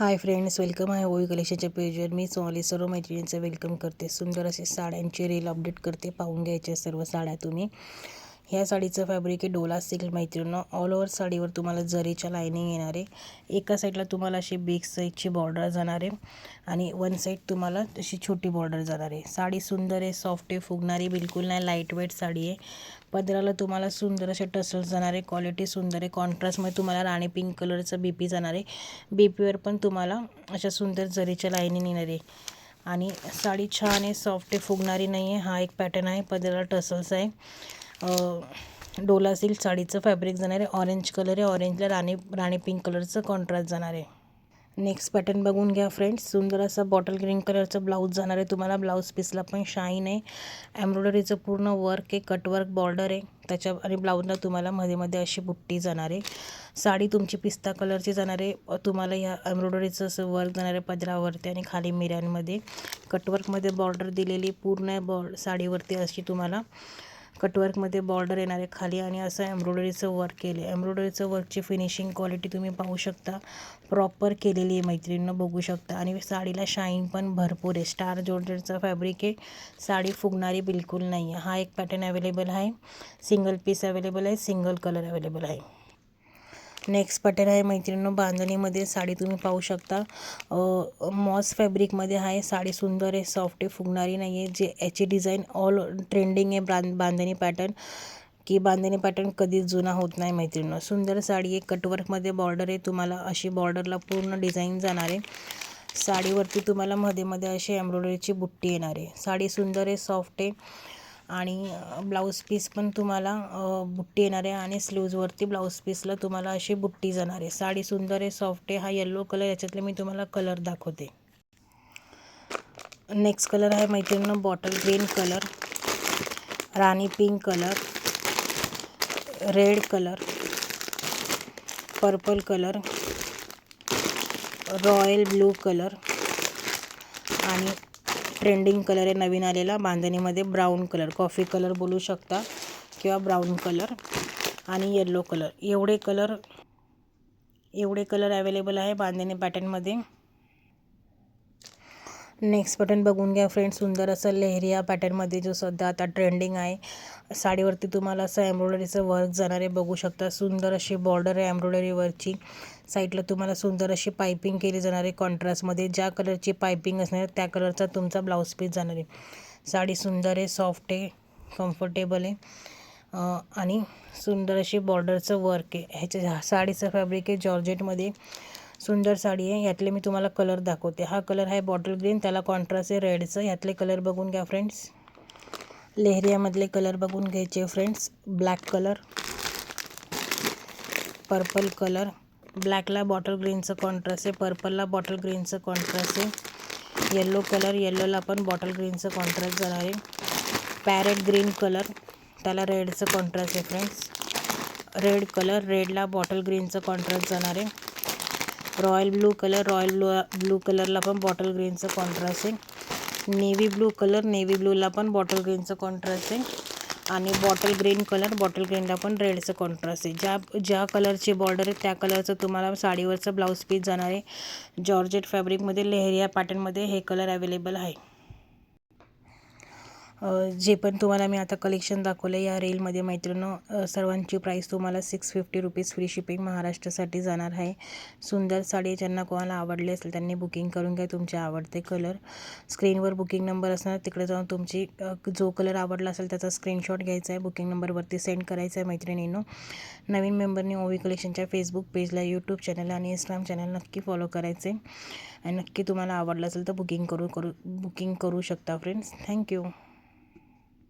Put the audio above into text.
Hi friends, welcome आहे ओवी कलेक्शनच्या पेजवर. मी सोनाली सर्व मैत्रिणींचं वेलकम करते. सुंदर असे साड्यांची रील अपडेट करते. पाहून घ्यायच्या सर्व साड्या तुम्ही. ह्या साडीचं फॅब्रिक आहे डोला सिल्क मैत्रिणींनो. ऑल ओव्हर साडीवर तुम्हाला जरीच्या लाईनिंग येणार आहे. एका साईडला तुम्हाला अशी बिग साईजची बॉर्डर जाणार आहे आणि वन साईड तुम्हाला अशी छोटी बॉर्डर जाणार आहे. साडी सुंदर आहे, सॉफ्ट आहे, फुगणारी बिलकुल नाही, लाईट वेट साडी आहे. पदराला तुम्हाला सुंदर असे टसल्स जाणार आहे. क्वालिटी सुंदर आहे. कॉन्ट्रास्टमध्ये तुम्हाला राणी पिंक कलरचं बीपी जाणार आहे. बीपीवर पण तुम्हाला अशा सुंदर जरीच्या लाईनिंग येणार आहे आणि साडी छान आहे, सॉफ्ट आहे, फुगणारी नाही आहे. हा एक पॅटर्न आहे. पदराला टसल्स आहे. डोला सिल्क साडीचं फॅब्रिक जाणार आहे. ऑरेंज कलर आहे. ऑरेंजला राणी पिंक कलरचं कॉन्ट्रास्ट जाणार आहे. नेक्स्ट पॅटर्न बघून घ्या फ्रेंड्स. सुंदर असा बॉटल ग्रीन कलरचं ब्लाऊज जाणार आहे तुम्हाला. ब्लाऊज पीसला पण शाईन आहे. एम्ब्रॉयडरीचं पूर्ण वर्क आहे. कटवर्क बॉर्डर आहे त्याच्या आणि ब्लाऊजला तुम्हाला मध्ये मध्ये अशी बुट्टी जाणार आहे. साडी तुमची पिस्ता कलरची जाणार आहे. तुम्हाला या एम्ब्रॉयडरीचं असं वर्क जाणार आहे पदरावरती आणि खाली मिऱ्यांमध्ये. कटवर्कमध्ये बॉर्डर दिलेली पूर्ण साडीवरती अशी तुम्हाला कटवर्कमध्ये बॉर्डर येणार आहे खाली आणि असं एम्ब्रॉयडरीचं वर्क केले. एम्ब्रॉयडरीचं वर्कची फिनिशिंग क्वालिटी तुम्ही पाहू शकता. प्रॉपर केलेली आहे मैत्रिणींनो, बघू शकता. आणि साडीला शाईन पण भरपूर आहे. स्टार जॉर्जेटचा फॅब्रिक आहे. साडी फुगणारी बिलकुल नाही आहे. हा एक पॅटर्न अवेलेबल आहे. सिंगल पीस अवेलेबल आहे. सिंगल कलर अवेलेबल आहे. नेक्स्ट पॅटर्न आहे मैत्रिणींनो, बांधणीमध्ये साडी तुम्ही पाहू शकता. मॉस फॅब्रिकमध्ये आहे. साडी सुंदर आहे, सॉफ्ट आहे, फुगणारी नाही आहे. जे याची डिझाईन ऑल ट्रेंडिंग आहे बांधणी पॅटर्न, की बांधणी पॅटर्न कधीच जुना होत नाही मैत्रिणींनो. सुंदर साडी आहे. कटवर्कमध्ये बॉर्डर आहे. तुम्हाला अशी बॉर्डरला पूर्ण डिझाईन जाणार आहे. साडीवरती तुम्हाला मध्ये मध्ये अशी एम्ब्रॉयडरीची बुट्टी येणार आहे. साडी सुंदर आहे, सॉफ्ट आहे आणि ब्लाऊज पीस पण तुम्हाला बुट्टी येणार आहे आणि स्लीव्जवरती ब्लाऊज पीसला तुम्हाला अशी बुट्टी जाणार आहे. साडी सुंदर आहे, सॉफ्ट आहे. हा येल्लो कलर, याच्यातले मी तुम्हाला कलर दाखवते. नेक्स्ट कलर आहे मैत्रिणींनो बॉटल ग्रीन कलर, राणी pink colour, red colour, purple colour, royal blue colour आणि ट्रेंडिंग कलर आहे नवीन आलेला बांधणीमध्ये ब्राऊन कलर, कॉफी कलर बोलू शकता किंवा ब्राऊन कलर आणि येल्लो कलर. एवढे कलर अवेलेबल आहे बांधणी पॅटर्नमध्ये. नेक्स्ट पॅटर्न बघून घ्या फ्रेंड्स. सुंदर असं लेहरिया पॅटर्नमध्ये जो सध्या आता ट्रेंडिंग आहे. साडीवरती तुम्हाला असं एम्ब्रॉयडरीचं वर्क जाणार आहे, बघू शकता. सुंदर अशी बॉर्डर आहे एम्ब्रॉयडरी वर्कची. साईडला तुम्हाला सुंदर अशी पायपिंग केली जाणार आहे कॉन्ट्रास्टमध्ये. ज्या कलरची पायपिंग असणार त्या कलरचा तुमचा ब्लाऊज पीस जाणार आहे. साडी सुंदर आहे, सॉफ्ट आहे, कम्फर्टेबल आहे आणि सुंदर अशी बॉर्डरचं वर्क आहे. ह्याच्या साडीचं फॅब्रिक आहे जॉर्जेटमध्ये. सुंदर साडी आहे. यातले मी तुम्हाला कलर दाखवते. हा कलर आहे बॉटल ग्रीन, त्याला कॉन्ट्रास्ट आहे रेडचं. यातले कलर बघून घ्या फ्रेंड्स. लेहरियामधले कलर बघून घ्यायचे friends. Black colour, purple colour, ब्लॅकला बॉटल ग्रीनचं कॉन्ट्रास्ट आहे, पर्पलला बॉटल ग्रीनचं कॉन्ट्रास्ट आहे. येल्लो कलर, येल्लोला पण बॉटल ग्रीनचं कॉन्ट्रास्ट जाणार आहे. पॅरेट ग्रीन कलर, त्याला रेडचं कॉन्ट्रास्ट आहे फ्रेंड्स. रेड कलर, रेडला बॉटल ग्रीनचं कॉन्ट्रास्ट जाणार आहे. Royal blue colour, royal blue कलरला पण बॉटल ग्रीनचं कॉन्ट्रास्ट आहे. नेव्ही ब्लू कलर, नेव्ही ब्लूला पण बॉटल ग्रीनचं कॉन्ट्रास्ट आहे आणि बॉटल ग्रीन कलर, बॉटल ग्रीनला पण रेडचं कॉन्ट्रास्ट आहे. ज्या कलरची बॉर्डर आहे त्या कलरचं तुम्हाला साडीवरचं ब्लाऊज पीस जाणार आहे. जॉर्जेट फॅब्रिकमध्ये लेहरिया पॅटर्नमध्ये हे कलर अवेलेबल आहे. जे पण तुम्हाला मी आता कलेक्शन दाखवलं या रीलमध्ये मैत्रिणींनो, सर्वांची प्राईस तुम्हाला 650 रुपीज फ्री शिपिंग महाराष्ट्रासाठी जाणार आहे. सुंदर साडी ज्यांना कोणाला आवडली असेल त्यांनी बुकिंग करून घ्या तुमचे आवडते कलर. स्क्रीनवर बुकिंग नंबर असणार, तिकडे जाऊन तुमची जो कलर आवडला असेल त्याचा स्क्रीनशॉट घ्यायचा आहे, बुकिंग नंबरवरती सेंड करायचा आहे मैत्रिणींनो. नवीन मेंबरनी ओवी कलेक्शनच्या फेसबुक पेजला, यूट्यूब चॅनल आणि इंस्टाग्राम चॅनल नक्की फॉलो करायचे आणि नक्की तुम्हाला आवडलं असेल तर बुकिंग करू शकता फ्रेंड्स. थँक्यू.